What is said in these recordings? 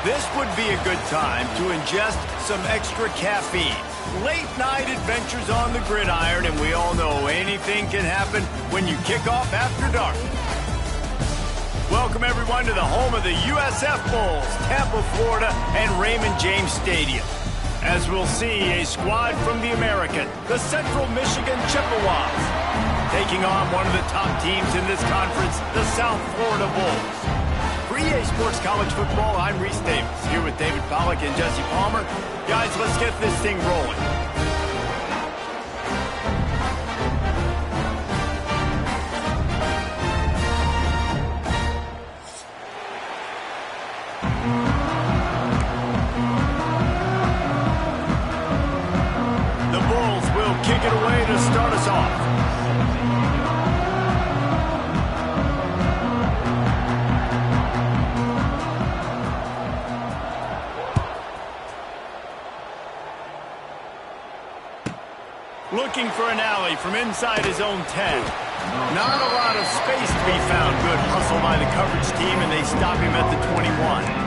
This would be a good time to ingest some extra caffeine. Late night adventures on the gridiron, and we all know anything can happen when you kick off after dark. Welcome everyone to the home of the USF Bulls, Tampa, Florida, and Raymond James Stadium. As we'll see, a squad from the American, the Central Michigan Chippewas, taking on one of the top teams in this conference, the South Florida Bulls. For EA Sports College Football, I'm Reese Davis, here with David Pollack and Jesse Palmer. Guys, let's get this thing rolling. The Bulls will kick it away to start us off. Looking for an alley from inside his own 10. Not a lot of space to be found. Good hustle by the coverage team, and they stop him at the 21.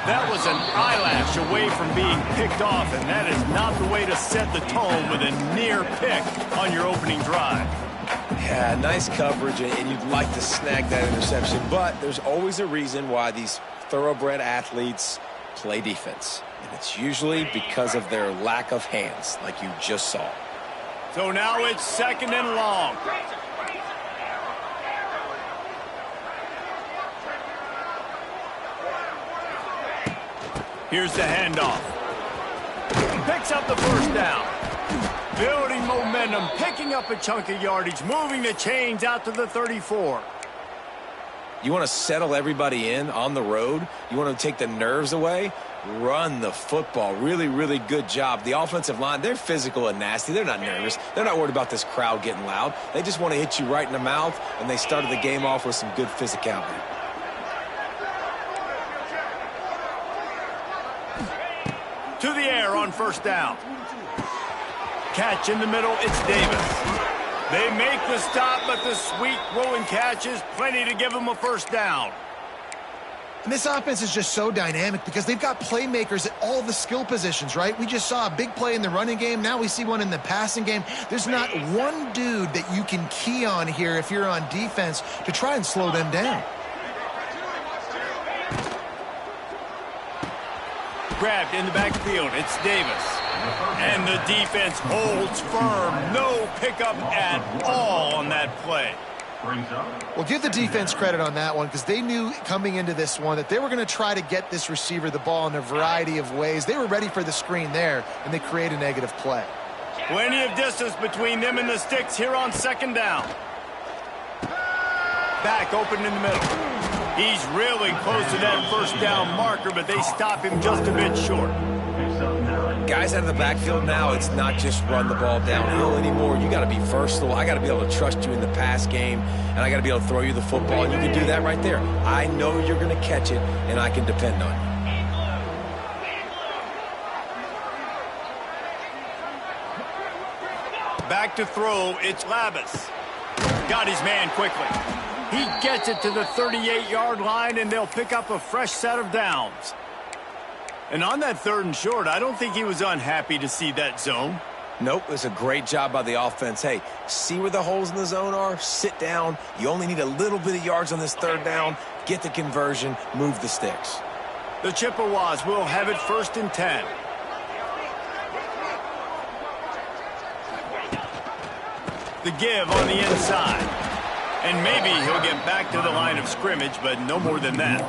That was an eyelash away from being picked off, and that is not the way to set the tone with a near pick on your opening drive. Yeah, nice coverage, and you'd like to snag that interception, but there's always a reason why these thoroughbred athletes play defense, and it's usually because of their lack of hands, like you just saw. So now it's second and long. Here's the handoff. Picks up the first down. Building momentum, picking up a chunk of yardage, moving the chains out to the 34. You want to settle everybody in on the road? You want to take the nerves away? run the football. Really, really good job. The offensive line, they're physical and nasty. They're not nervous. They're not worried about this crowd getting loud. They just want to hit you right in the mouth, and they started the game off with some good physicality. To the air on first down. Catch in the middle, it's Davis. They make the stop, but the sweet throw and catch is plenty to give them a first down. And this offense is just so dynamic because they've got playmakers at all the skill positions, right? We just saw a big play in the running game. Now we see one in the passing game. There's not one dude that you can key on here if you're on defense to try and slow them down. Grabbed in the backfield, it's Davis. And the defense holds firm. No pickup at all on that play. Well, give the defense credit on that one because they knew coming into this one that they were going to try to get this receiver the ball in a variety of ways. They were ready for the screen there, and they create a negative play. Plenty of distance between them and the sticks here on second down. Back open in the middle. He's really close to that first down marker, but they stop him just a bit short. Guys out of the backfield now, it's not just run the ball downhill anymore. You got to be versatile. I got to be able to trust you in the pass game, and I got to be able to throw you the football, and you can do that right there. I know you're going to catch it, and I can depend on you. Back to throw, it's Labus. Got his man quickly. He gets it to the 38-yard line, and they'll pick up a fresh set of downs. And on that 3rd and short, I don't think he was unhappy to see that zone. Nope, it's a great job by the offense. Hey, see where the holes in the zone are? Sit down. You only need a little bit of yards on this 3rd down. Get the conversion. Move the sticks. The Chippewas will have it 1st and 10. The give on the inside. And maybe he'll get back to the line of scrimmage, but no more than that.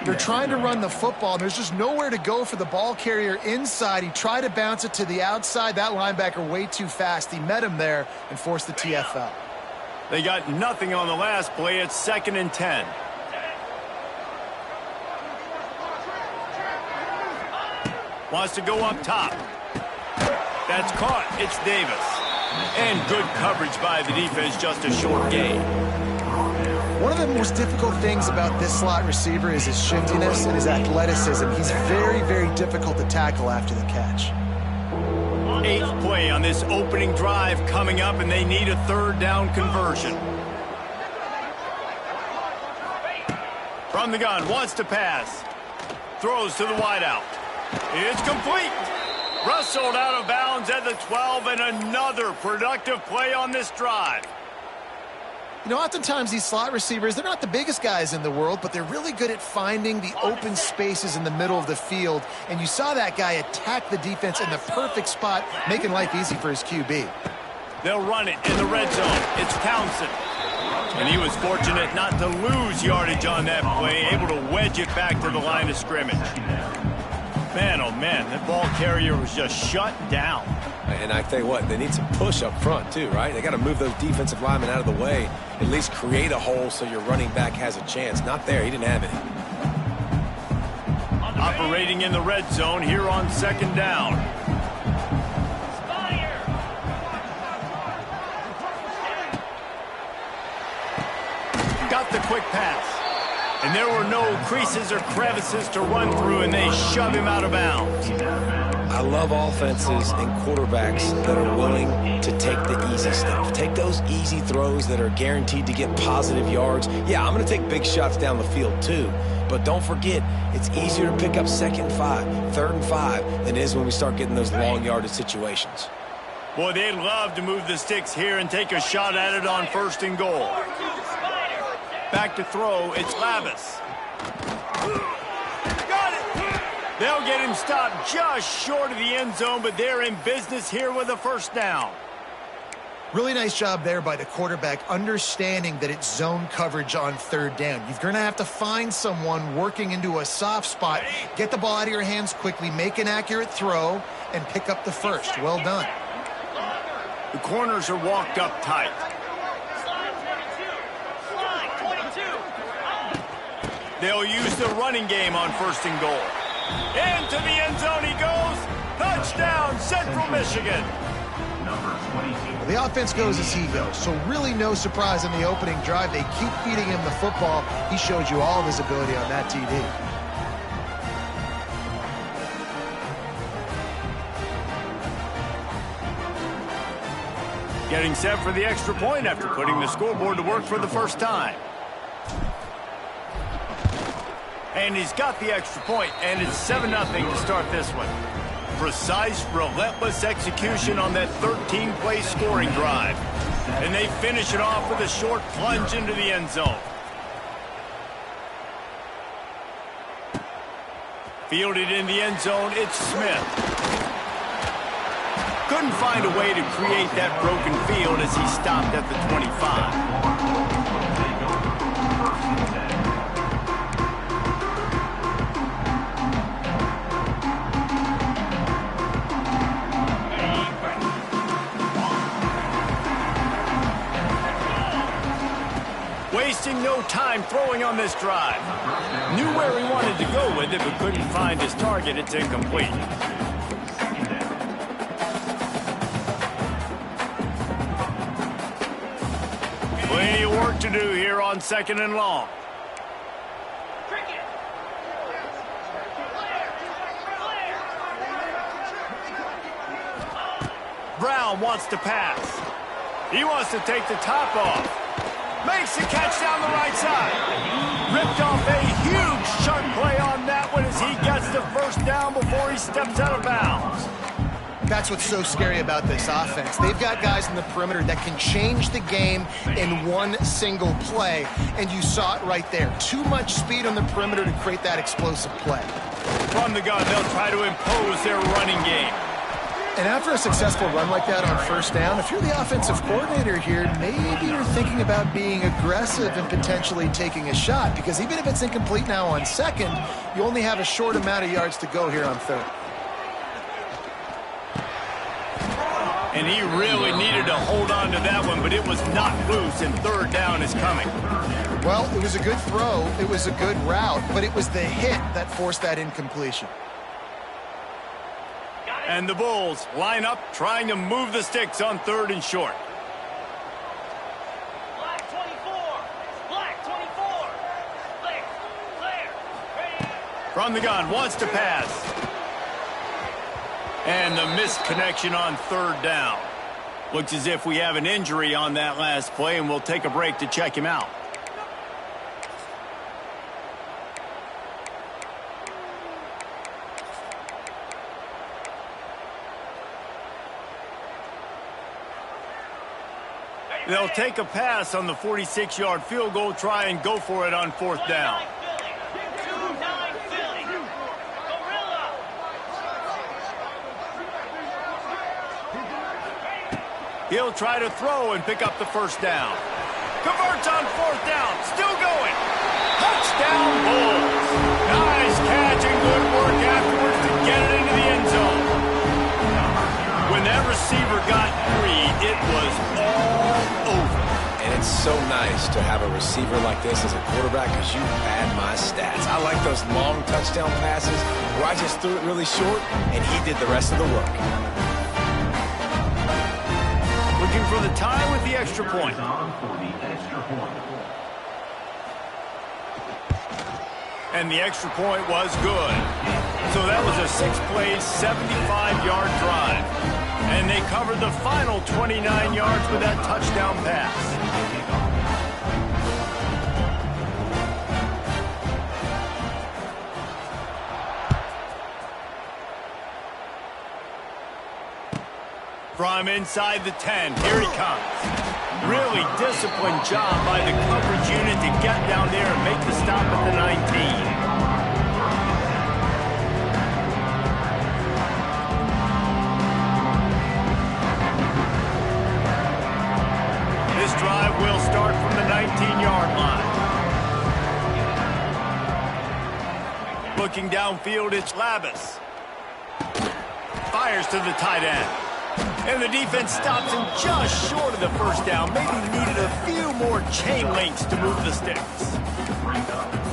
They're trying to run the football, and there's just nowhere to go for the ball carrier inside. He tried to bounce it to the outside. That linebacker way too fast. He met him there and forced the TFL. They got nothing on the last play. It's 2nd and 10. Wants to go up top. That's caught. It's Davis. And good coverage by the defense, just a short gain. One of the most difficult things about this slot receiver is his shiftiness and his athleticism. He's very, very difficult to tackle after the catch. 8th play on this opening drive coming up, and they need a 3rd down conversion. From the gun, wants to pass. Throws to the wideout. It's complete. Rustled out of bounds at the 12, and another productive play on this drive. You know, oftentimes these slot receivers, they're not the biggest guys in the world, but they're really good at finding the open spaces in the middle of the field. And you saw that guy attack the defense in the perfect spot, making life easy for his QB. They'll run it in the red zone. It's Townsend. And he was fortunate not to lose yardage on that play, able to wedge it back to the line of scrimmage. Man, oh man, that ball carrier was just shut down. And I tell you what, they need some push up front too, right? They got to move those defensive linemen out of the way, at least create a hole so your running back has a chance. Not there, he didn't have it. Operating in the red zone here on 2nd down. Got the quick pass. And there were no creases or crevices to run through, and they shove him out of bounds. I love offenses and quarterbacks that are willing to take the easy stuff. Take those easy throws that are guaranteed to get positive yards. Yeah, I'm going to take big shots down the field too. But don't forget, it's easier to pick up 2nd and 5, 3rd and 5 than it is when we start getting those long yardage situations. Boy, they'd love to move the sticks here and take a shot at it on 1st and goal. Back to throw, it's Labus. Got it! They'll get him stopped just short of the end zone, but they're in business here with a 1st down. Really nice job there by the quarterback, understanding that it's zone coverage on 3rd down. You're going to have to find someone working into a soft spot, get the ball out of your hands quickly, make an accurate throw, and pick up the 1st. Well done. The corners are walked up tight. They'll use the running game on 1st and goal. Into the end zone he goes. Touchdown, Central Michigan. The offense goes as he goes, so really no surprise in the opening drive. They keep feeding him the football. He showed you all of his ability on that TD. Getting set for the extra point after putting the scoreboard to work for the first time. And he's got the extra point, and it's 7-0 to start this one. Precise, relentless execution on that 13-play scoring drive. And they finish it off with a short plunge into the end zone. Fielded in the end zone, it's Smith. Couldn't find a way to create that broken field as he stopped at the 25. Wasting no time throwing on this drive. Knew where he wanted to go with it, but couldn't find his target. It's incomplete. Plenty of work to do here on 2nd and long. Brown wants to pass. He wants to take the top off. Makes the catch down the right side. Ripped off a huge chunk play on that one as he gets the first down before he steps out of bounds. That's what's so scary about this offense. They've got guys in the perimeter that can change the game in one single play, and you saw it right there. Too much speed on the perimeter to create that explosive play. From the gun, they'll try to impose their running game. And after a successful run like that on first down, if you're the offensive coordinator here, maybe you're thinking about being aggressive and potentially taking a shot, because even if it's incomplete now on second, you only have a short amount of yards to go here on third. And he really needed to hold on to that one, but it was not loose, and third down is coming. Well, it was a good throw, it was a good route, but it was the hit that forced that incompletion. And the Bulls line up, trying to move the sticks on 3rd and short. Black 24. Black 24. Clear. From the gun, wants to pass. And the missed connection on 3rd down. Looks as if we have an injury on that last play, and we'll take a break to check him out. They'll take a pass on the 46-yard field goal, try and go for it on 4th down. He'll try to throw and pick up the first down. Converts on 4th down, still going. Touchdown Bulls. Nice catch and good work afterwards to get it into the end zone. When that receiver got free, it was all over. And it's so nice to have a receiver like this as a quarterback, because you pad my stats. I like those long touchdown passes where I just threw it really short and he did the rest of the work. Looking for the tie with the extra point. And the extra point was good. So that was a 6-play, 75-yard drive. And they covered the final 29 yards with that touchdown pass. From inside the 10, here he comes. Really disciplined job by the coverage unit to get down there and make the stop at the 19. This drive will start from the 19-yard line. Looking downfield, it's Labus. Fires to the tight end. And the defense stops him just short of the first down. Maybe needed a few more chain links to move the sticks.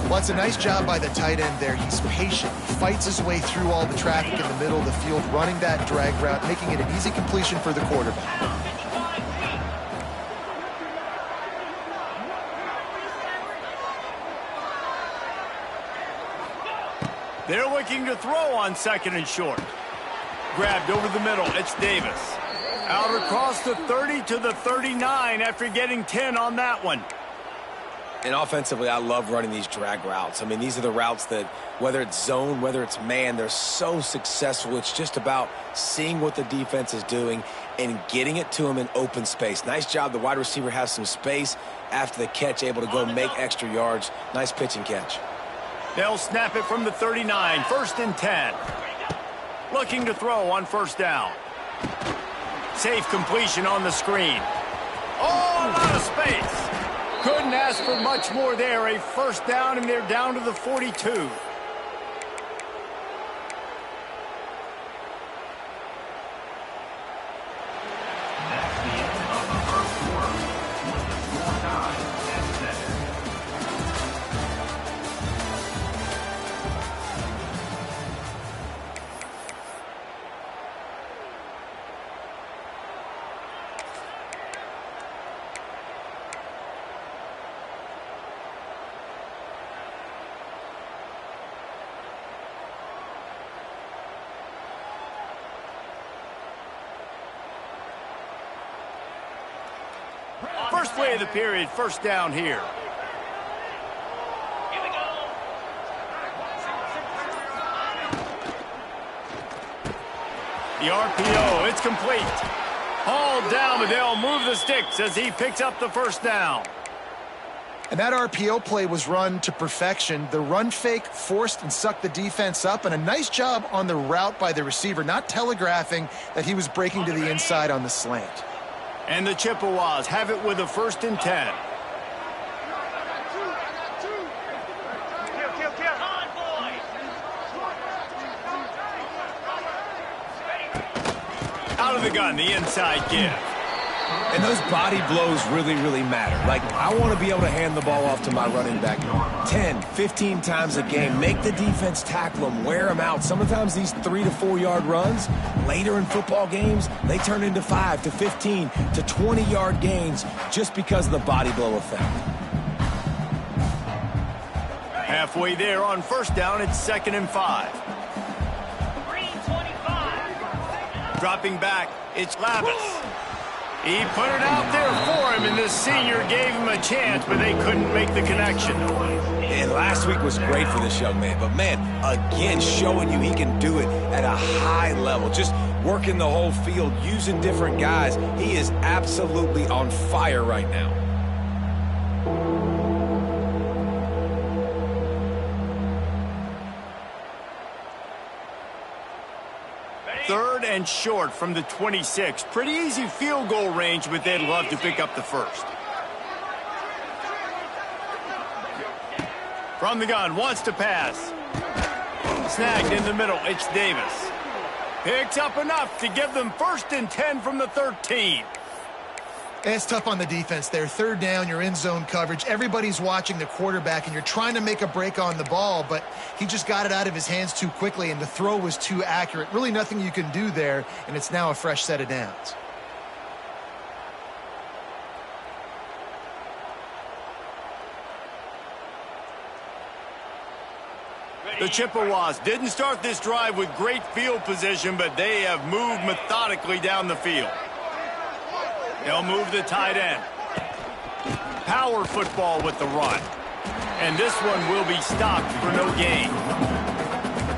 Well, it's a nice job by the tight end there. He's patient. He fights his way through all the traffic in the middle of the field, running that drag route, making it an easy completion for the quarterback. They're looking to throw on second and short. Grabbed over the middle. It's Davis. Out across the 30 to the 39 after getting 10 on that one. And offensively, I love running these drag routes. I mean, these are the routes that, whether it's zone, whether it's man, they're so successful. It's just about seeing what the defense is doing and getting it to them in open space. Nice job. The wide receiver has some space after the catch, able to go make extra yards. Nice pitch and catch. They'll snap it from the 39, 1st and 10. Looking to throw on first down. Safe completion on the screen. Oh, a lot of space. Couldn't ask for much more there. A first down, and they're down to the 42. First play of the period, first down here. Here we go. The RPO, it's complete. Hauled down, but they'll move the sticks as he picks up the first down. And that RPO play was run to perfection. The run fake forced and sucked the defense up, and a nice job on the route by the receiver, not telegraphing that he was breaking to the inside on the slant. And the Chippewas have it with a 1st and 10. On, boys. Out of the gun, the inside give. And those body blows really, really matter. Like, I want to be able to hand the ball off to my running back 10, 15 times a game. Make the defense tackle them, wear them out. Sometimes these 3 to 4 yard runs, later in football games, they turn into 5 to 15 to 20 yard gains just because of the body blow effect. Halfway there on first down, it's 2nd and 5. Green 25. Dropping back, it's Lavis. He put it out there for him, and this senior gave him a chance, but they couldn't make the connection. And last week was great for this young man. But, man, again, showing you he can do it at a high level. Just working the whole field, using different guys. He is absolutely on fire right now. Third and short from the 26. Pretty easy field goal range, but they'd love to pick up the first. From the gun, wants to pass. Snagged in the middle, it's Davis. Picks up enough to give them 1st and 10 from the 13. And it's tough on the defense there. 3rd down, you're in zone coverage. Everybody's watching the quarterback, and you're trying to make a break on the ball, but he just got it out of his hands too quickly, and the throw was too accurate. Really nothing you can do there, and it's now a fresh set of downs. The Chippewas didn't start this drive with great field position, but they have moved methodically down the field. They'll move the tight end. Power football with the run. And this one will be stopped for no gain.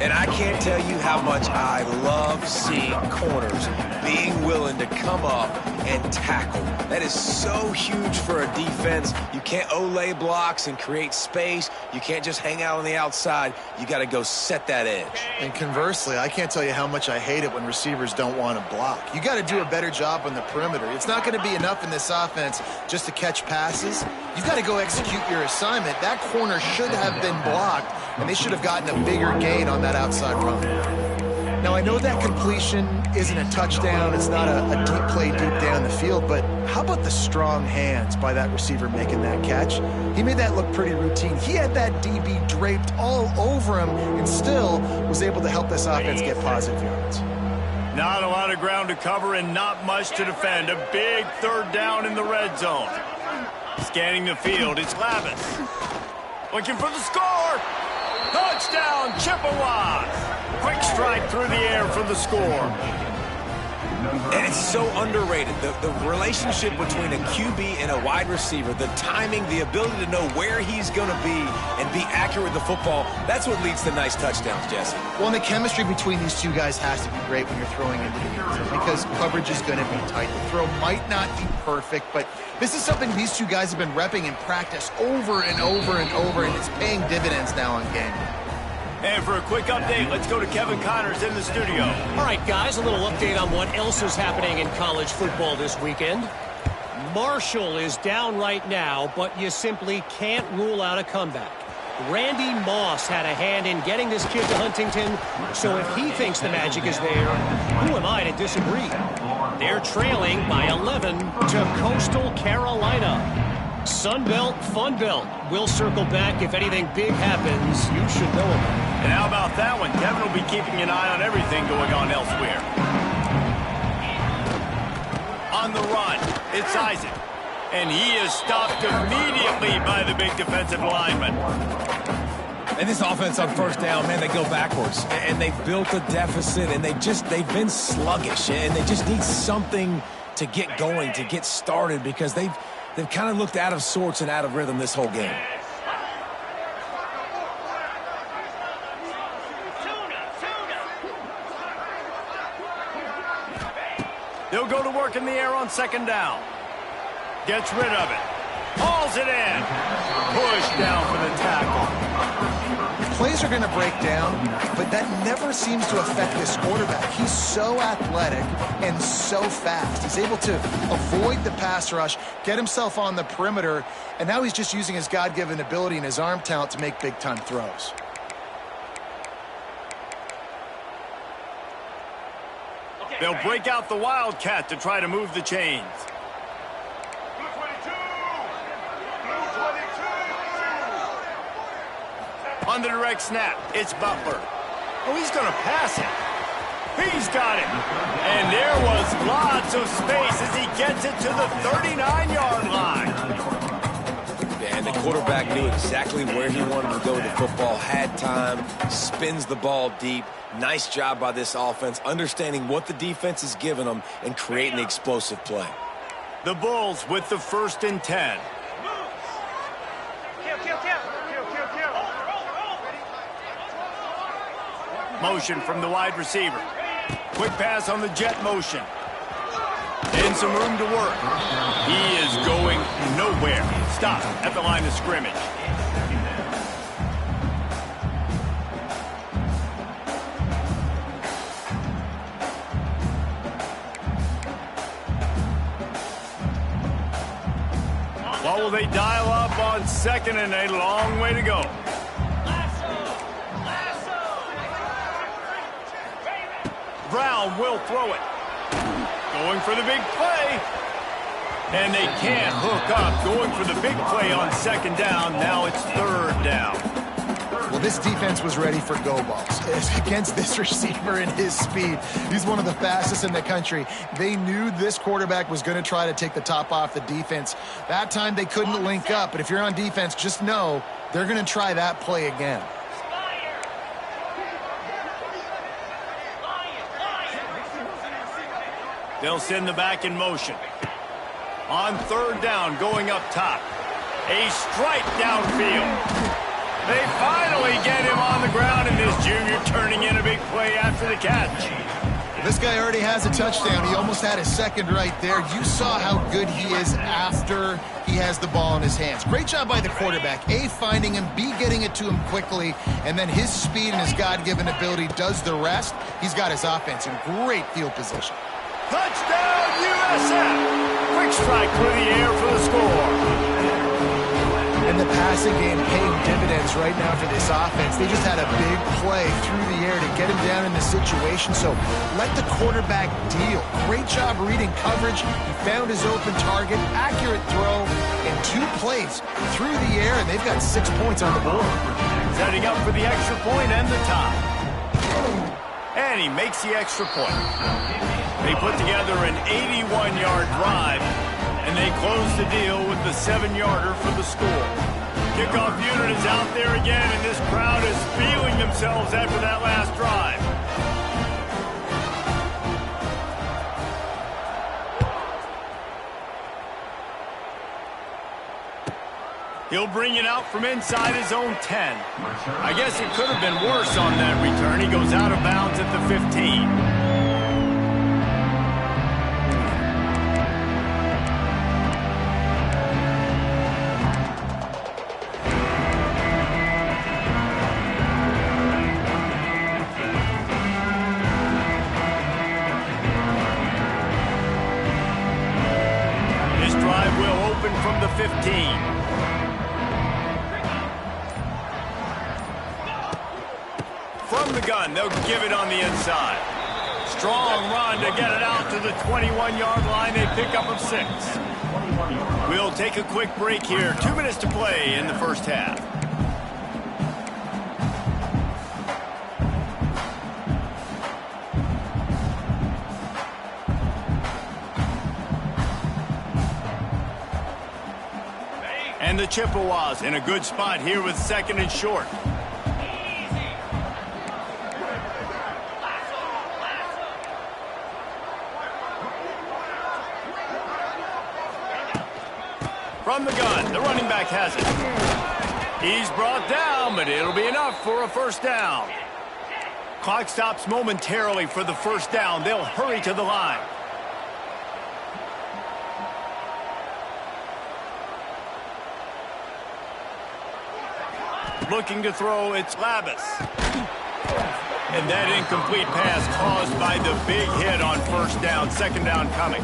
And I can't tell you how much I love seeing corners being willing to come up and tackle. That is so huge for a defense. You can't olay blocks and create space. You can't just hang out on the outside. You got to go set that edge. And conversely, I can't tell you how much I hate it when receivers don't want to block. You got to do a better job on the perimeter. It's not going to be enough in this offense just to catch passes. You've got to go execute your assignment. That corner should have been blocked, and they should have gotten a bigger gain on that outside run. Now, I know that completion isn't a touchdown. It's not a deep play deep down the field, but how about the strong hands by that receiver making that catch? He made that look pretty routine. He had that DB draped all over him and still was able to help this offense get positive yards. Not a lot of ground to cover and not much to defend. A big third down in the red zone. Scanning the field, it's Lavis. Looking for the score. Touchdown, Chippewas. Quick strike through the air for the score. And it's so underrated. The relationship between a QB and a wide receiver, the timing, the ability to know where he's going to be and be accurate with the football, that's what leads to nice touchdowns, Jesse. Well, and the chemistry between these two guys has to be great when you're throwing into the end zone because coverage is going to be tight. The throw might not be perfect, but this is something these two guys have been repping in practice over and over and over, and it's paying dividends now on game day. And for a quick update, let's go to Kevin Connors in the studio. All right, guys, a little update on what else is happening in college football this weekend. Marshall is down right now, but you simply can't rule out a comeback. Randy Moss had a hand in getting this kid to Huntington, so if he thinks the magic is there, who am I to disagree? They're trailing by 11 to Coastal Carolina. Sunbelt, Funbelt. We'll circle back if anything big happens. You should know about it. And how about that one? Kevin will be keeping an eye on everything going on elsewhere. On the run, it's Isaac. And he is stopped immediately by the big defensive lineman. And this offense on first down, man, they go backwards. And they've built a deficit, and they've been sluggish. And they just need something to get going, to get started, because they've kind of looked out of sorts and out of rhythm this whole game. They'll go to work in the air on second down. Gets rid of it. Hauls it in. Push down for the tackle. Plays are going to break down, but that never seems to affect this quarterback. He's so athletic and so fast. He's able to avoid the pass rush, get himself on the perimeter, and now he's just using his God-given ability and his arm talent to make big-time throws. They'll break out the Wildcat to try to move the chains. On the direct snap, it's Butler. Oh, he's going to pass it. He's got it. And there was lots of space as he gets it to the 39-yard line. And the quarterback knew exactly where he wanted to go with the football, had time, spins the ball deep. Nice job by this offense, understanding what the defense is giving them and creating the explosive play. The Bulls with the 1st and 10. Motion from the wide receiver. Quick pass on the jet motion. And some room to work. He is going nowhere. Stop at the line of scrimmage. What will they dial up on 2nd and a long way to go? Brown will throw it. Going for the big play. And they can't hook up. Going for the big play on 2nd down. Now it's 3rd down. Well, this defense was ready for go balls against this receiver and his speed. He's one of the fastest in the country. They knew this quarterback was going to try to take the top off the defense. That time they couldn't link up, but if you're on defense, just know they're going to try that play again. They'll send the back in motion. On 3rd down, going up top. A strike downfield. They finally get him on the ground, and this junior turning in a big play after the catch. This guy already has a touchdown. He almost had his 2nd right there. You saw how good he is after he has the ball in his hands. Great job by the quarterback. A, finding him, B, getting it to him quickly, and then his speed and his God-given ability does the rest. He's got his offense in great field position. Touchdown, USF! Quick strike through the air for the score. And the pass passing game paying dividends right now for this offense. They just had a big play through the air to get him down in the situation, so let the quarterback deal. Great job reading coverage. He found his open target, accurate throw, and 2 plays through the air, and they've got 6 points on the board. Setting up for the extra point and the tie. And he makes the extra point. They put together an 81-yard drive, and they close the deal with the 7-yarder for the score. Kickoff unit is out there again, and this crowd is feeling themselves after that last drive. He'll bring it out from inside his own 10. I guess it could have been worse on that return. He goes out of bounds at the 15. This drive will open from the 15. From the gun, they'll give it on the inside. Strong run to get it out to the 21-yard line. They pick up of 6. We'll take a quick break here. 2 minutes to play in the first half. And the Chippewas in a good spot here with 2nd and short. From the gun, the running back has it. He's brought down, but it'll be enough for a first down. Clock stops momentarily for the first down. They'll hurry to the line. Looking to throw, it's Labus. And that incomplete pass caused by the big hit on first down. 2nd down coming.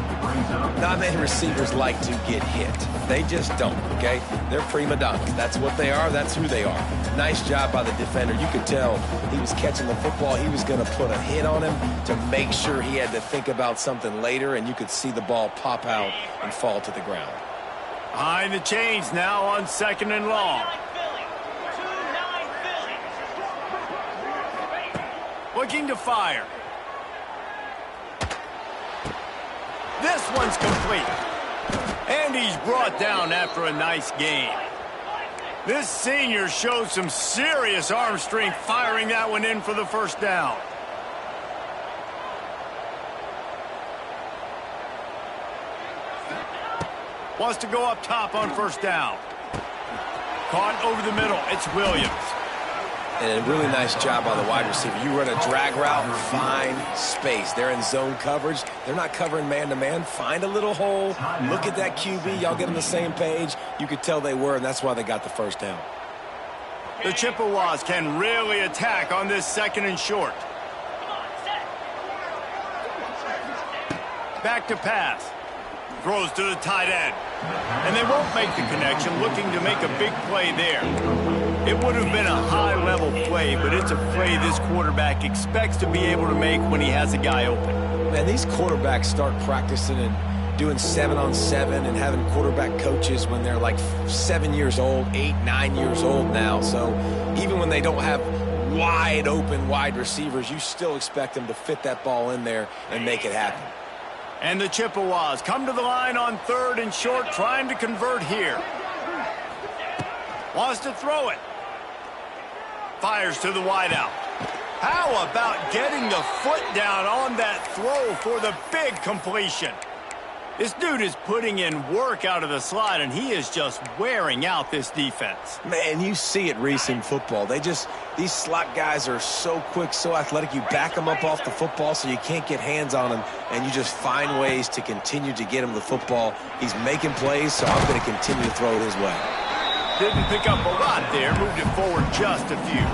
Not many receivers like to get hit. They just don't, okay? They're prima donnas. That's what they are. That's who they are. Nice job by the defender. You could tell he was catching the football. He was going to put a hit on him to make sure he had to think about something later, and you could see the ball pop out and fall to the ground. Behind the chains now on 2nd and long. Looking to fire. This one's complete. And he's brought down after a nice gain. This senior showed some serious arm strength firing that one in for the first down. Wants to go up top on first down. Caught over the middle. It's Williams. And a really nice job by the wide receiver. You run a drag route, find space. They're in zone coverage. They're not covering man-to-man. Find a little hole. Look at that QB. Y'all get on the same page. You could tell they were, and that's why they got the first down. The Chippewas can really attack on this 2nd and short. Back to pass. Throws to the tight end. And they won't make the connection, looking to make a big play there. It would have been a high-level play, but it's a play this quarterback expects to be able to make when he has a guy open. Man, these quarterbacks start practicing and doing 7-on-7 and having quarterback coaches when they're like 7 years old, 8, 9 years old now. So even when they don't have wide-open wide receivers, you still expect them to fit that ball in there and make it happen. And the Chippewas come to the line on 3rd and short, trying to convert here. Wants to throw it. Fires to the wideout. How about getting the foot down on that throw for the big completion? This dude is putting in work out of the slot, and he is just wearing out this defense. Man, you see it, Reese, in football. These slot guys are so quick, so athletic. You back them up off the football so you can't get hands on them, and you just find ways to continue to get him the football. He's making plays, so I'm going to continue to throw it his way. Didn't pick up a lot there, moved it forward just a few.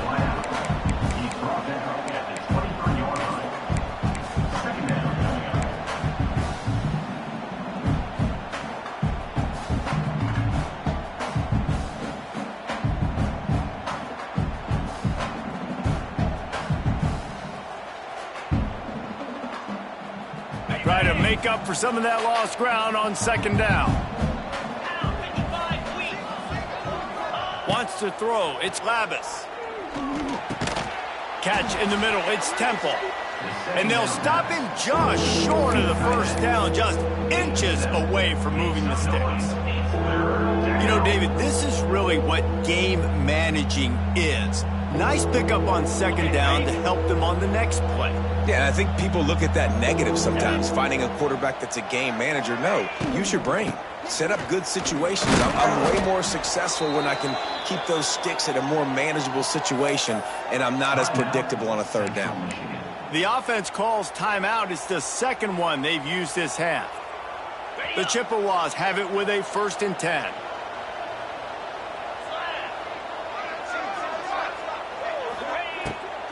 make up for some of that lost ground on second down. Now 55 weeks. Wants to throw. It's Labus. Catch in the middle. It's Temple. And they'll stop him just short of the first down, just inches away from moving the sticks. You know, David, this is really what game managing is. Nice pickup on second down to help them on the next play. Yeah, and I think people look at that negative sometimes, finding a quarterback that's a game manager. No, use your brain. Set up good situations. I'm way more successful when I can keep those sticks at a more manageable situation, and I'm not as predictable on a third down. The offense calls timeout. It's the second one they've used this half. The Chippewas have it with a 1st and 10.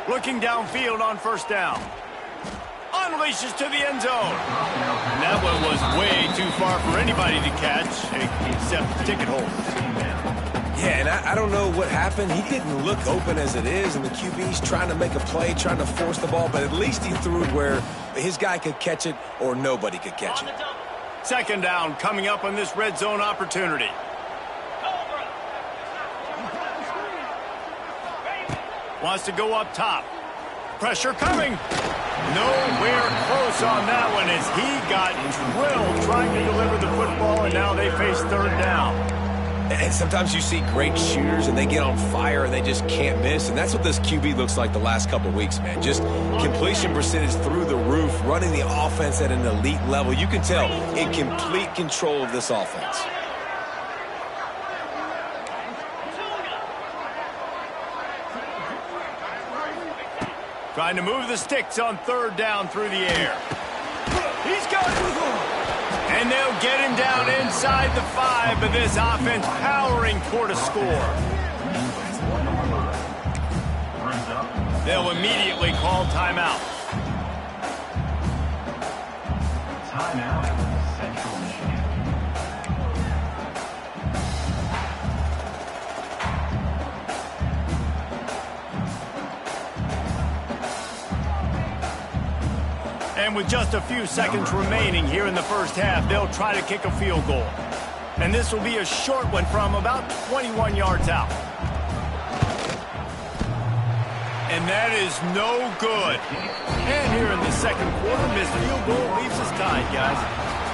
Looking downfield on first down. Unleashes to the end zone. And that one was way too far for anybody to catch, except the ticket holders. Yeah, and I don't know what happened. He didn't look open as it is, and the QB's trying to make a play, trying to force the ball, but at least he threw it where his guy could catch it or nobody could catch it. Second down coming up on this red zone opportunity. Wants to go up top. Pressure coming. Nowhere close on that one as he got drilled trying to deliver the football, and now they face third down. And sometimes you see great shooters and they get on fire and they just can't miss. And that's what this QB looks like the last couple of weeks, man. Just completion percentage through the roof, running the offense at an elite level. You can tell in complete control of this offense. Trying to move the sticks on third down through the air. He's got it. And they'll get him down inside the 5, but this offense powering toward a score. They'll immediately call timeout. Timeout, Central Michigan. And with just a few seconds remaining here in the first half, they'll try to kick a field goal. And this will be a short one from about 21 yards out. And that is no good. And here in the second quarter, missed field goal leaves us tied, guys.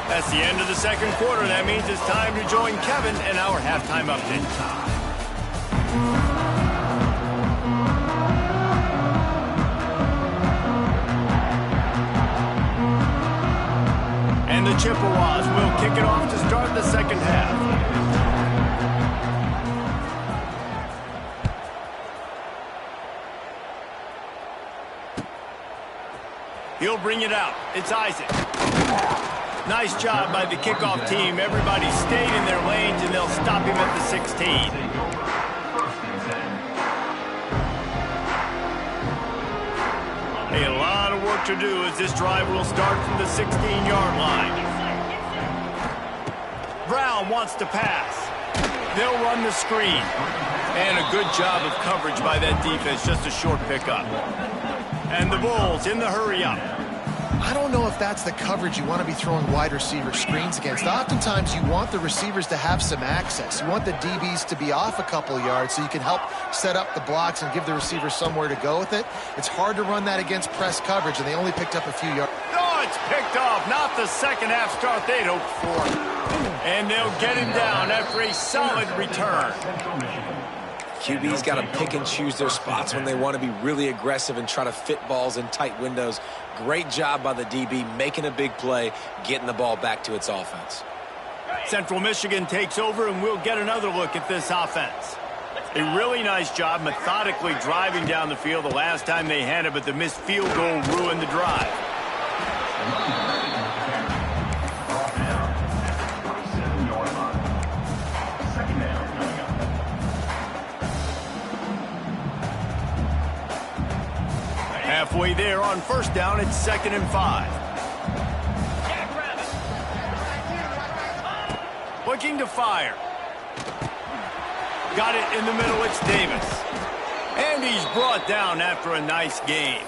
That's the end of the second quarter. That means it's time to join Kevin in our halftime update. And the Chippewas will kick it off to start the second half. He'll bring it out. It's Isaac. Nice job by the kickoff team. Everybody stayed in their lanes, and they'll stop him at the 16. A lot of work to do as this drive will start from the 16-yard line. Brown wants to pass. They'll run the screen. And a good job of coverage by that defense. Just a short pickup. And the Bulls in the hurry-up. I don't know if that's the coverage you want to be throwing wide receiver screens against. Oftentimes, you want the receivers to have some access. You want the DBs to be off a couple yards so you can help set up the blocks and give the receiver somewhere to go with it. It's hard to run that against press coverage, and they only picked up a few yards. Oh, it's picked off. Not the second half start they'd hoped for. And they'll get him down after a solid return. QB's got to pick and choose their spots when they want to be really aggressive and try to fit balls in tight windows. Great job by the DB making a big play, getting the ball back to its offense. Central Michigan takes over, and we'll get another look at this offense. A really nice job methodically driving down the field the last time they had it, but the missed field goal ruined the drive. Halfway there on first down, it's 2nd and 5. Looking to fire. Got it in the middle, it's Davis. And he's brought down after a nice game.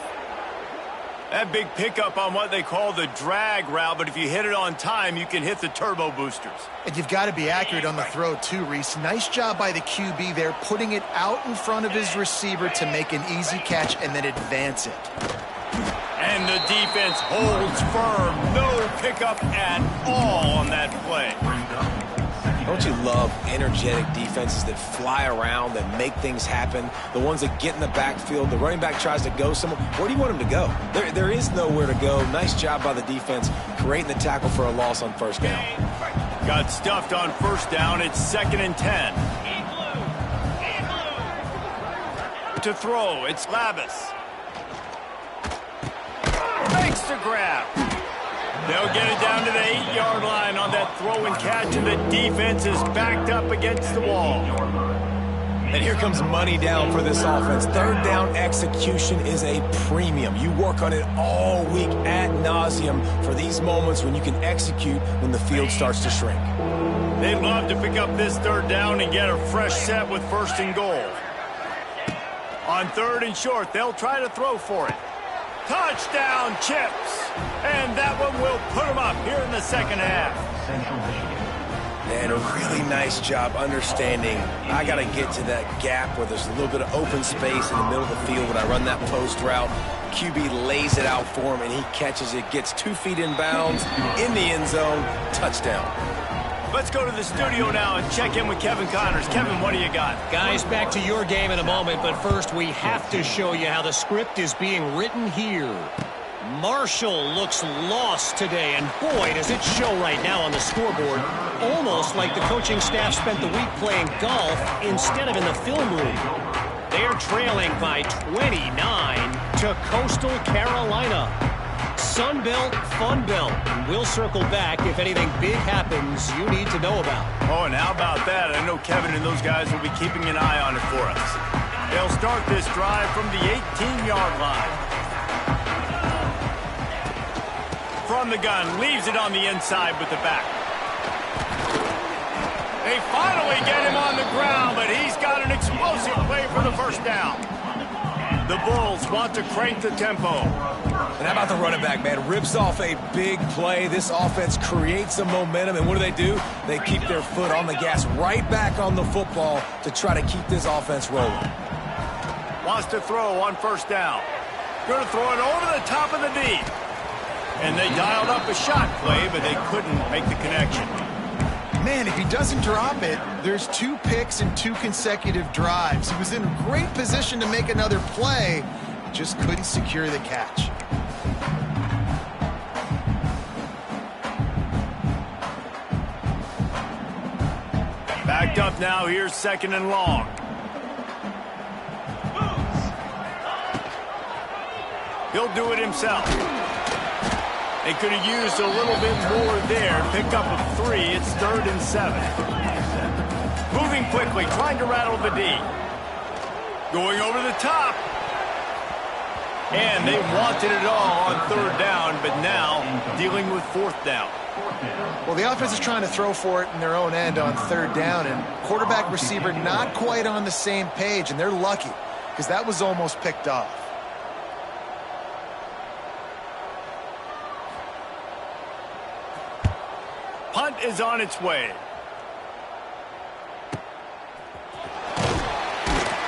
That big pickup on what they call the drag route, but if you hit it on time, you can hit the turbo boosters. And you've got to be accurate on the throw too, Reese. Nice job by the QB there, putting it out in front of his receiver to make an easy catch and then advance it. And the defense holds firm. No pickup at all on that play. Don't you love energetic defenses that fly around, that make things happen? The ones that get in the backfield, the running back tries to go somewhere. Where do you want him to go? There is nowhere to go. Nice job by the defense creating the tackle for a loss on first down. Got stuffed on first down. It's 2nd and 10. To throw, it's Labus. Makes the grab. They'll get it down to the 8-yard line on that throw and catch, and the defense is backed up against the wall. And here comes money down for this offense. Third down execution is a premium. You work on it all week ad nauseum for these moments when you can execute when the field starts to shrink. They'd love to pick up this third down and get a fresh set with 1st and goal. On 3rd and short, they'll try to throw for it. Touchdown, Chips. And that one will put them up here in the second half. Central Michigan. And a really nice job understanding I got to get to that gap where there's a little bit of open space in the middle of the field when I run that post route. QB lays it out for him, and he catches it, gets 2 feet in bounds, in the end zone, touchdown. Let's go to the studio now and check in with Kevin Connors. Kevin, what do you got? Guys, back to your game in a moment, but first we have to show you how the script is being written here. Marshall looks lost today, and boy, does it show right now on the scoreboard. Almost like the coaching staff spent the week playing golf instead of in the film room. They're trailing by 29 to Coastal Carolina. Sun Belt, Fun Belt. We'll circle back if anything big happens you need to know about. Oh, and how about that? I know Kevin and those guys will be keeping an eye on it for us. They'll start this drive from the 18-yard line. From the gun, leaves it on the inside with the back. They finally get him on the ground, but he's got an explosive play for the first down. The Bulls want to crank the tempo. And how about the running back, man? Rips off a big play. This offense creates some momentum, and what do? They keep their foot on the gas, right back on the football to try to keep this offense rolling. Wants to throw on first down. Going to throw it over the top of the D. And they dialed up a shot play, but they couldn't make the connection. Man, if he doesn't drop it, there's 2 picks and 2 consecutive drives. He was in a great position to make another play, just couldn't secure the catch. Backed up now, here's 2nd and long. He'll do it himself. They could have used a little bit more there. Pick up a 3. It's 3rd and 7. Moving quickly, trying to rattle the D. Going over the top. And they wanted it all on 3rd down, but now dealing with 4th down. Well, the offense is trying to throw for it in their own end on 3rd down, and quarterback receiver not quite on the same page, and they're lucky because that was almost picked off. Punt is on its way.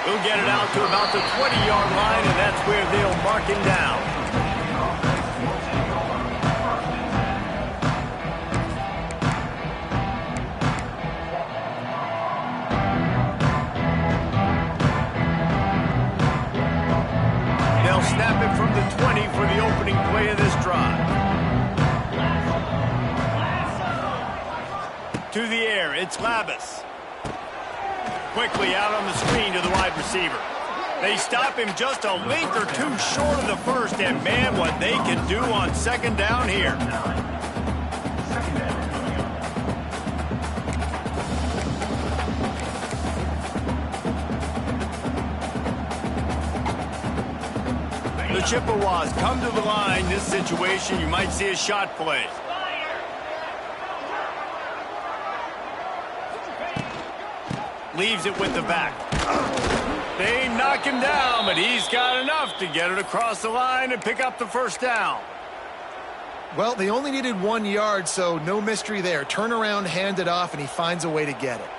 He'll get it out to about the 20-yard line, and that's where they'll mark him down. They'll snap it from the 20 for the opening play of this drive. To the air, it's Labus. Quickly out on the screen to the wide receiver. They stop him just a length or 2 short of the first, and man, what they can do on 2nd down here. The Chippewas come to the line. This situation, you might see a shot play. Leaves it with the back. They knock him down, but he's got enough to get it across the line and pick up the first down. Well, they only needed 1 yard, so no mystery there. Turn around, hand it off, and he finds a way to get it.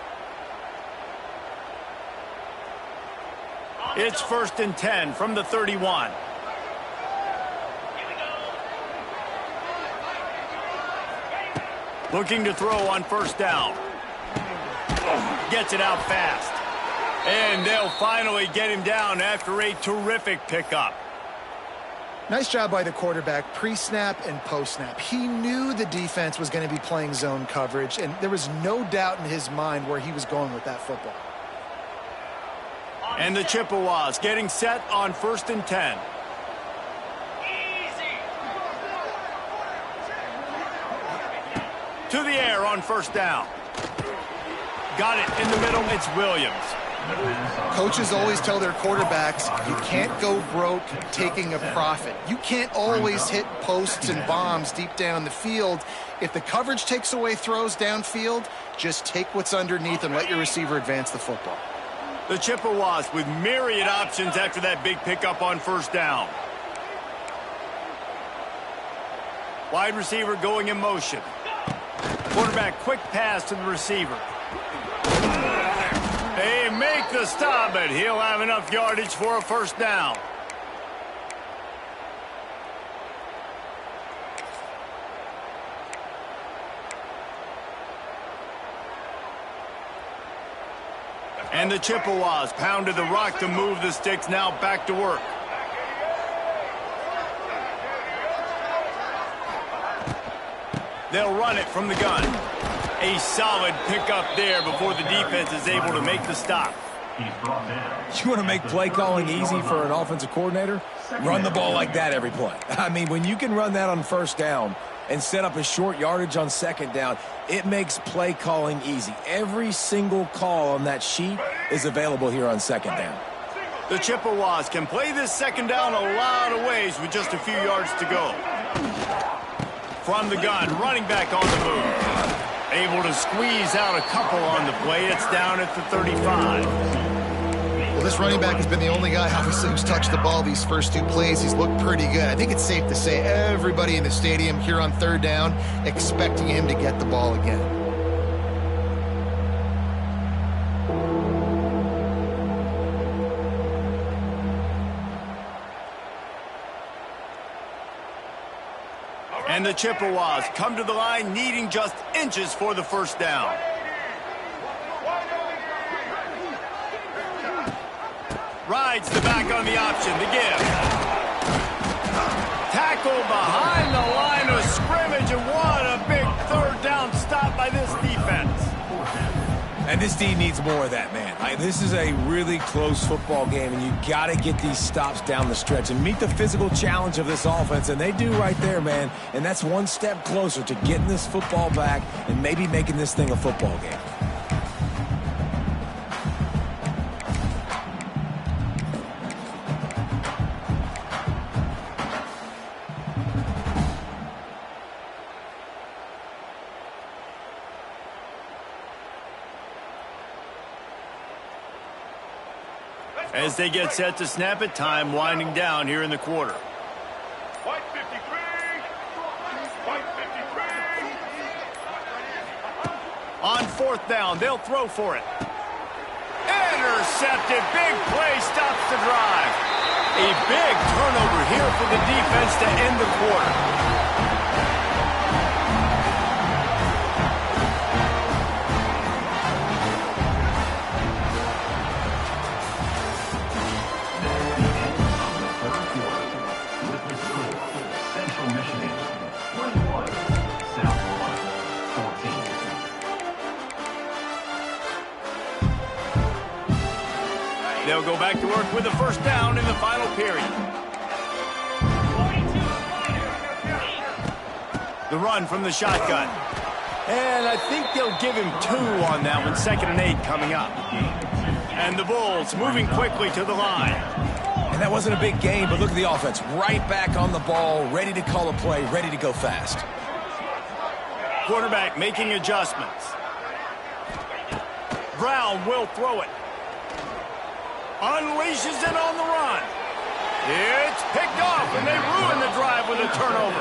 It's 1st and 10 from the 31. Looking to throw on 1st down. Gets it out fast. And they'll finally get him down after a terrific pickup. Nice job by the quarterback, pre-snap and post-snap. He knew the defense was going to be playing zone coverage, and there was no doubt in his mind where he was going with that football. And the Chippewas getting set on 1st and 10. To the air on 1st down. Got it in the middle. It's Williams. Coaches always tell their quarterbacks, you can't go broke taking a profit. You can't always hit posts and bombs deep down the field. If the coverage takes away throws downfield, just take what's underneath and let your receiver advance the football. The Chippewas with myriad options after that big pickup on 1st down. Wide receiver going in motion. Quarterback quick pass to the receiver. They make the stop, but he'll have enough yardage for a 1st down. And the Chippewas pounded the rock to move the sticks, now back to work. They'll run it from the gun. A solid pickup there before the defense is able to make the stop. You want to make play calling easy for an offensive coordinator? Run the ball like that every play. I mean, when you can run that on 1st down and set up a short yardage on 2nd down, it makes play calling easy. Every single call on that sheet is available here on 2nd down. The Chippewas can play this 2nd down a lot of ways with just a few yards to go. From the gun, running back on the move. Able to squeeze out a couple on the play. It's down at the 35. Well, this running back has been the only guy, obviously, who's touched the ball these first 2 plays. He's looked pretty good. I think it's safe to say everybody in the stadium here on 3rd down expecting him to get the ball again. And the Chippewas come to the line needing just inches for the 1st down. Rides the back on the option to give. Tackle behind the line of scrimmage, and what a big 3rd down stop by this defense. And this team needs more of that, man. This is a really close football game, and you got to get these stops down the stretch and meet the physical challenge of this offense, and they do right there, man. And that's one step closer to getting this football back and maybe making this thing a football game. As they get set to snap it, time winding down here in the quarter. White 53. White 53. On 4th down, they'll throw for it. Intercepted. Big play stops the drive. A big turnover here for the defense to end the quarter. They'll go back to work with a 1st down in the final period. The run from the shotgun. And I think they'll give him 2 on that one. 2nd and 8 coming up. And the Bulls moving quickly to the line. And that wasn't a big game, but look at the offense. Right back on the ball, ready to call a play, ready to go fast. Quarterback making adjustments. Brown will throw it. Unleashes it on the run. It's picked off, and they ruin the drive with a turnover.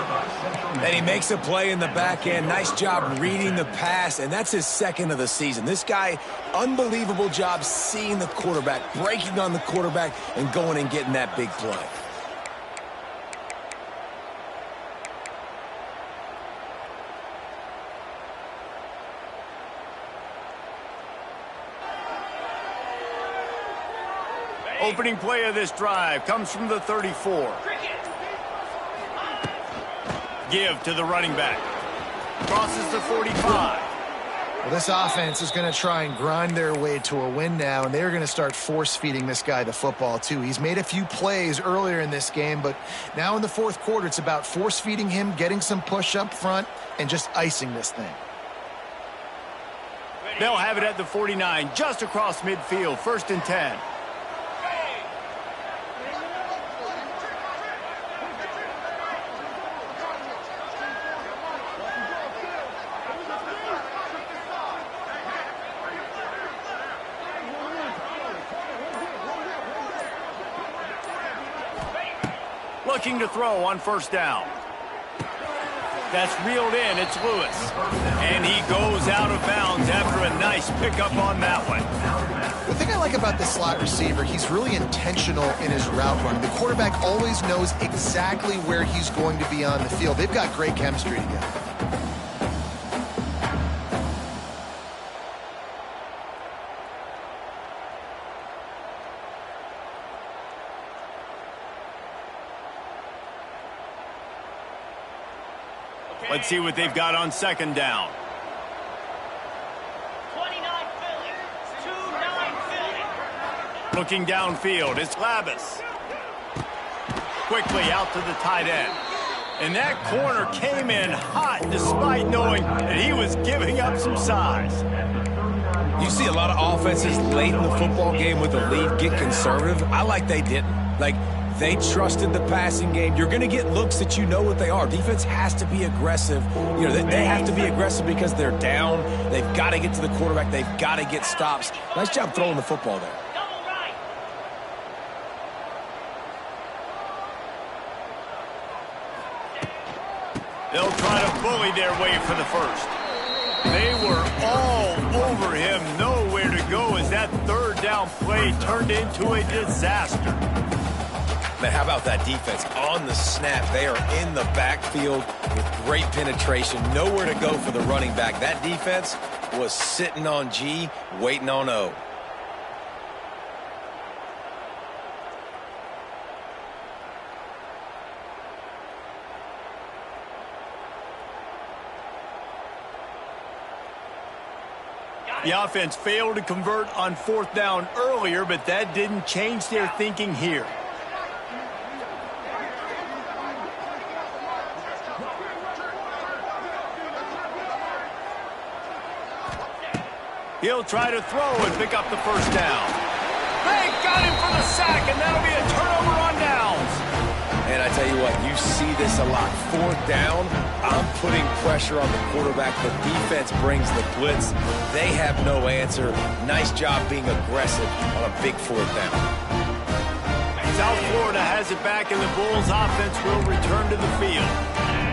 And he makes a play in the back end. Nice job reading the pass, and that's his second of the season. This guy, unbelievable job seeing the quarterback, breaking on the quarterback, and going and getting that big play. Opening play of this drive comes from the 34. Give to the running back. Crosses the 45. Well, this offense is going to try and grind their way to a win now, and they're going to start force-feeding this guy the football, too. He's made a few plays earlier in this game, but now in the fourth quarter, it's about force-feeding him, getting some push up front, and just icing this thing. They'll have it at the 49, just across midfield, 1st and 10. Looking to throw on 1st down. That's reeled in. It's Lewis. And he goes out of bounds after a nice pickup on that one. The thing I like about this slot receiver, he's really intentional in his route running. The quarterback always knows exactly where he's going to be on the field. They've got great chemistry together. Let's see what they've got on 2nd down. 29 Philly. 2-9 Philly. Looking downfield, it's Labus. Quickly out to the tight end. And that corner came in hot despite knowing that he was giving up some size. You see a lot of offenses late in the football game with a lead get conservative. I like they didn't. They trusted the passing game. You're going to get looks that you know what they are. Defense has to be aggressive. You know, they have to be aggressive because they're down. They've got to get to the quarterback. They've got to get stops. Nice job throwing the football there. Double right. They'll try to bully their way for the 1st. They were all over him. Nowhere to go as that 3rd down play turned into a disaster. Man, how about that defense? On the snap, they are in the backfield with great penetration. Nowhere to go for the running back. That defense was sitting on G, waiting on O. The offense failed to convert on 4th down earlier, but that didn't change their thinking here. He'll try to throw and pick up the 1st down. They got him for the sack, and that'll be a turnover on downs. And I tell you what, you see this a lot. 4th down, I'm putting pressure on the quarterback. The defense brings the blitz. They have no answer. Nice job being aggressive on a big 4th down. South Florida has it back, and the Bulls offense will return to the field.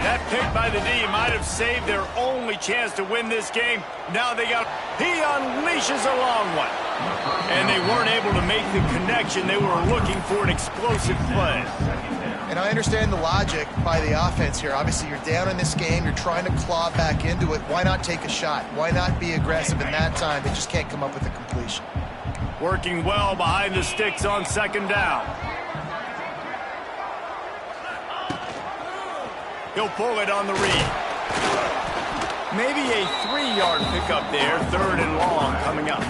That pick by the D might have saved their only chance to win this game. Now he unleashes a long one. And they weren't able to make the connection. They were looking for an explosive play. And I understand the logic by the offense here. Obviously, you're down in this game. You're trying to claw back into it. Why not take a shot? Why not be aggressive in that time? They just can't come up with a completion. Working well behind the sticks on 2nd down. He'll pull it on the read. Maybe a 3-yard pickup there. 3rd and long coming up.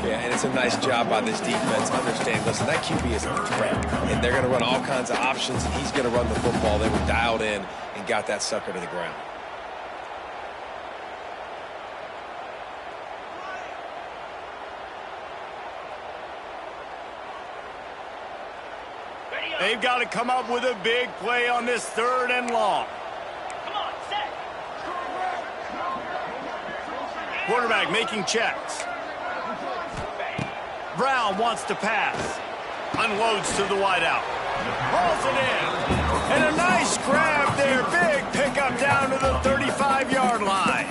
Yeah, and it's a nice job by this defense. Understand, listen, that QB is a threat. And they're going to run all kinds of options, and he's going to run the football. They were dialed in and got that sucker to the ground. They've got to come up with a big play on this 3rd and long. Come on, set. Quarterback making checks. Brown wants to pass. Unloads to the wideout. Hauls it in. And a nice grab there. Big pickup down to the 35-yard line.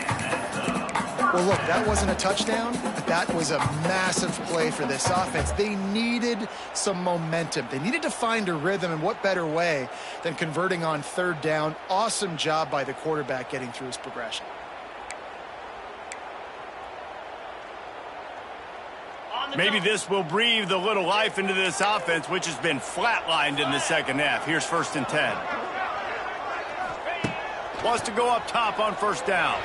Well, look, that wasn't a touchdown, but that was a massive play for this offense. They needed some momentum. They needed to find a rhythm, and what better way than converting on third down. Awesome job by the quarterback getting through his progression. Maybe this will breathe a little life into this offense, which has been flatlined in the second half. Here's 1st and 10. Wants to go up top on first down.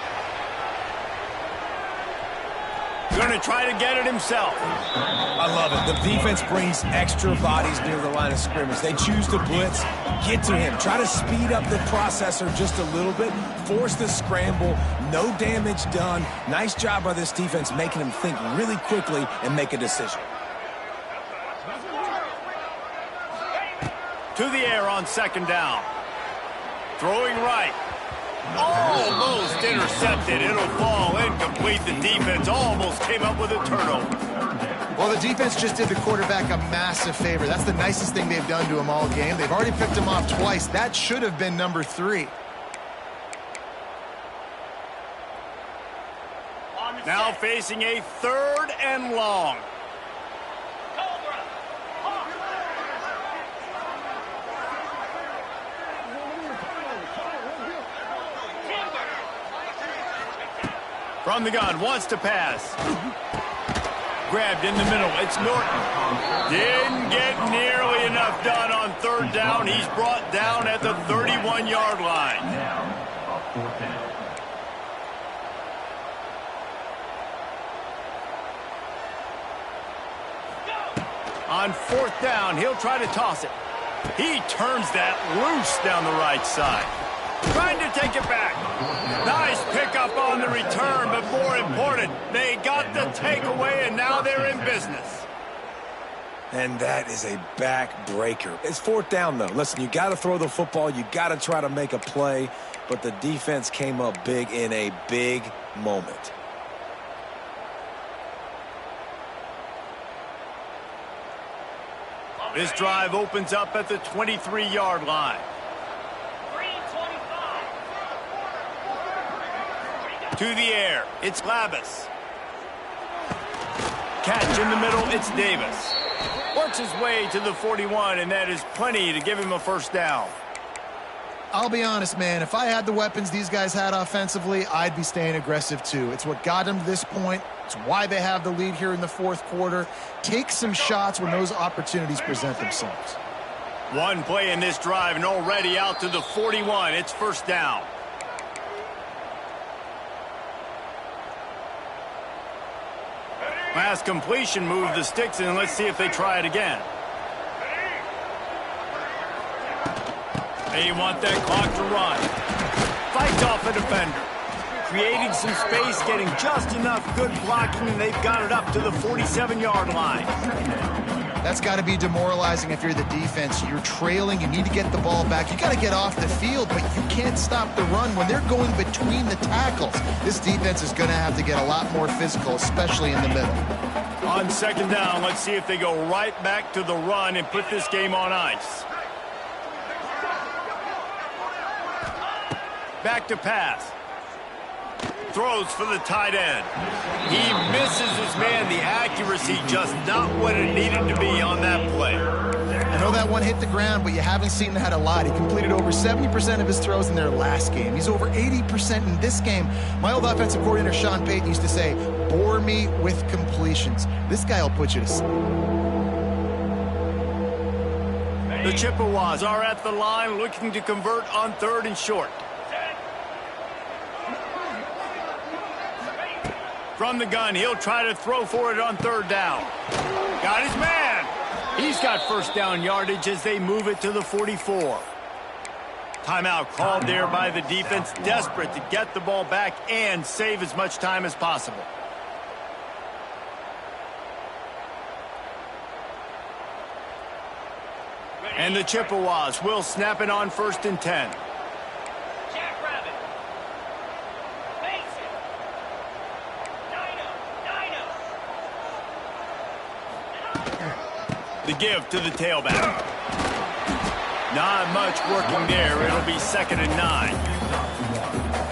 Going to try to get it himself. I love it. The defense brings extra bodies near the line of scrimmage. They choose to blitz, get to him, try to speed up the processor just a little bit, force the scramble, no damage done. Nice job by this defense making him think really quickly and make a decision. To the air on second down. Throwing right. Almost intercepted. It'll fall incomplete. The defense almost came up with a turnover. Well, the defense just did the quarterback a massive favor. That's the nicest thing they've done to him all game. They've already picked him off twice. That should have been number 3. Now facing a 3rd and long. From the gun, wants to pass. Grabbed in the middle, it's Norton. Didn't get nearly enough done on third down. He's brought down at the 31-yard line. On 4th down, he'll try to toss it. He turns that loose down the right side. Trying to take it back. Nice pickup on the return, but more important, they got the takeaway, and now they're in business. And that is a backbreaker. It's 4th down, though. Listen, you got to throw the football. You got to try to make a play, but the defense came up big in a big moment. This drive opens up at the 23-yard line. To the air, it's Labus. Catch in the middle, it's Davis. Works his way to the 41, and that is plenty to give him a first down. I'll be honest, man. If I had the weapons these guys had offensively, I'd be staying aggressive too. It's what got them to this point. It's why they have the lead here in the 4th quarter. Take some shots when those opportunities present themselves. One play in this drive, and already out to the 41. It's first down. Last completion moved the sticks in. Let's see if they try it again. They want that clock to run. Fights off a defender. Creating some space, getting just enough good blocking, and they've got it up to the 47-yard line. That's got to be demoralizing if you're the defense. You're trailing. You need to get the ball back. You got to get off the field, but you can't stop the run when they're going between the tackles. This defense is going to have to get a lot more physical, especially in the middle. On second down, let's see if they go right back to the run and put this game on ice. Back to pass. Throws for the tight end. He misses his man. The accuracy just not what it needed to be on that play. I know that one hit the ground, but you haven't seen that a lot. He completed over 70% of his throws in their last game. He's over 80% in this game. My old offensive coordinator, Sean Payton, used to say, bore me with completions. This guy will put you to sleep. The Chippewas are at the line looking to convert on 3rd and short. From the gun, he'll try to throw for it on 3rd down. Got his man. He's got first down yardage as they move it to the 44. Timeout called there by the defense, desperate to get the ball back and save as much time as possible. And the Chippewas will snap it on 1st and 10. The give to the tailback. Not much working there. It'll be 2nd and 9.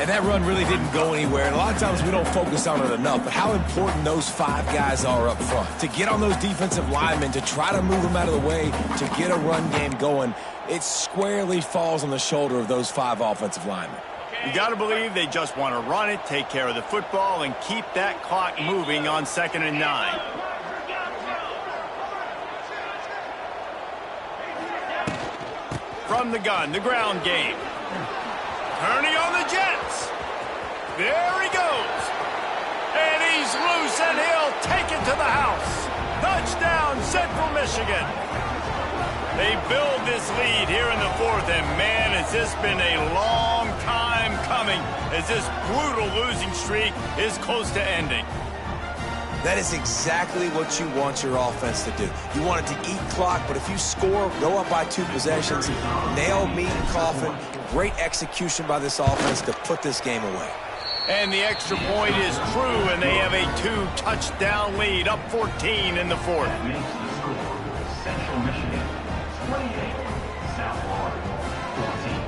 And that run really didn't go anywhere. And a lot of times we don't focus on it enough, but how important those 5 guys are up front. To get on those defensive linemen, to try to move them out of the way, to get a run game going, it squarely falls on the shoulder of those 5 offensive linemen. You got to believe they just want to run it, take care of the football, and keep that clock moving on 2nd and 9. From the gun, the ground game. Turning on the Jets. There he goes. And he's loose, and he'll take it to the house. Touchdown, Central Michigan. They build this lead here in the 4th, and man, has this been a long time coming as this brutal losing streak is close to ending. That is exactly what you want your offense to do. You want it to eat clock, but if you score, go up by 2 possessions, nail meat and coffin, great execution by this offense to put this game away. And the extra point is true, and they have a 2-touchdown lead, up 14 in the 4th. Makes the score. Central Michigan 28, South Florida 14.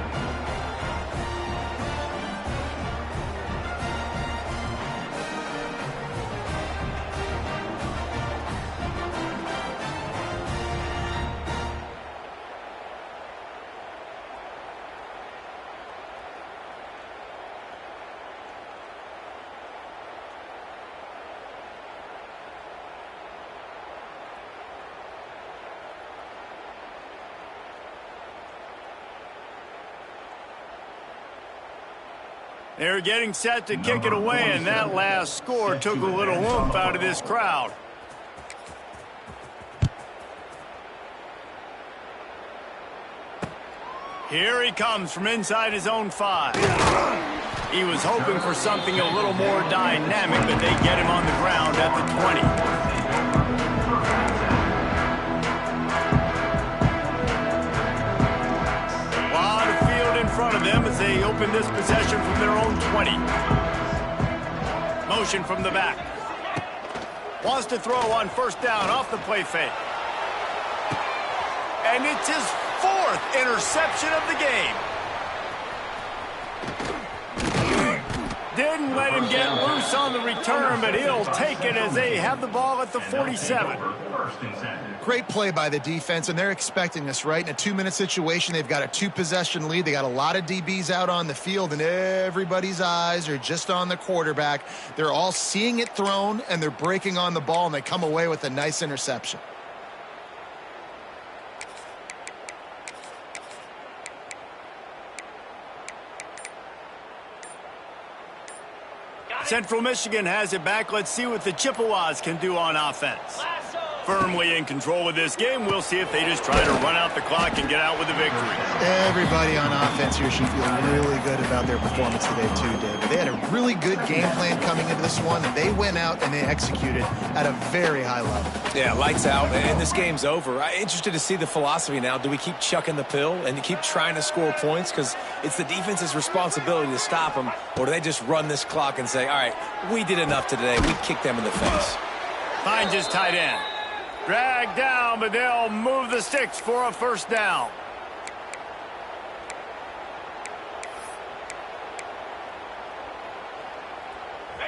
They're getting set to kick it away, and that last score took a little oomph out of this crowd. Here he comes from inside his own 5. He was hoping for something a little more dynamic, but they get him on the ground at the 20. In front of them as they open this possession from their own 20. Motion from the back. Wants to throw on 1st down off the play fake. And it's his 4th interception of the game. Didn't let him get loose on the return, but he'll take it as they have the ball at the 47. Great play by the defense, and they're expecting this, right? In a 2-minute situation, they've got a 2-possession lead. They got a lot of DBs out on the field, and everybody's eyes are just on the quarterback. They're all seeing it thrown, and they're breaking on the ball, and they come away with a nice interception. Central Michigan has it back. Let's see what the Chippewas can do on offense. Firmly in control of this game. We'll see if they just try to run out the clock and get out with a victory. Everybody on offense here should feel really good about their performance today too, David. They had a really good game plan coming into this one, and they went out and they executed at a very high level. Yeah, lights out, and this game's over. I'm interested to see the philosophy now. Do we keep chucking the pill and keep trying to score points because it's the defense's responsibility to stop them, or do they just run this clock and say, all right, we did enough today. We kicked them in the face. Finds his tight end. Dragged down, but they'll move the sticks for a 1st down.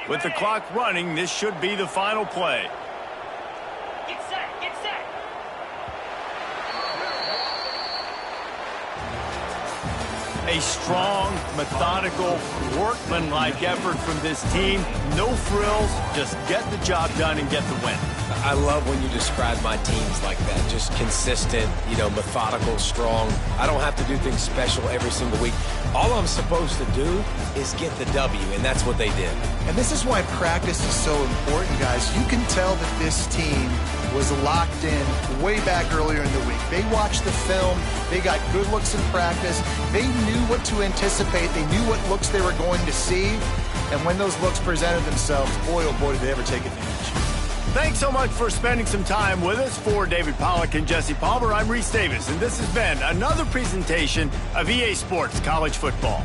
With the clock running, this should be the final play. Get set, get set. A strong, methodical, workmanlike effort from this team. No frills, just get the job done and get the win. I love when you describe my teams like that. Just consistent, methodical, strong. I don't have to do things special every single week. All I'm supposed to do is get the W, and that's what they did. And this is why practice is so important, guys. You can tell that this team was locked in way back earlier in the week. They watched the film. They got good looks in practice. They knew what to anticipate. They knew what looks they were going to see. And when those looks presented themselves, boy, oh boy, did they ever take advantage. Thanks so much for spending some time with us. For David Pollack and Jesse Palmer, I'm Reese Davis, and this has been another presentation of EA Sports College Football.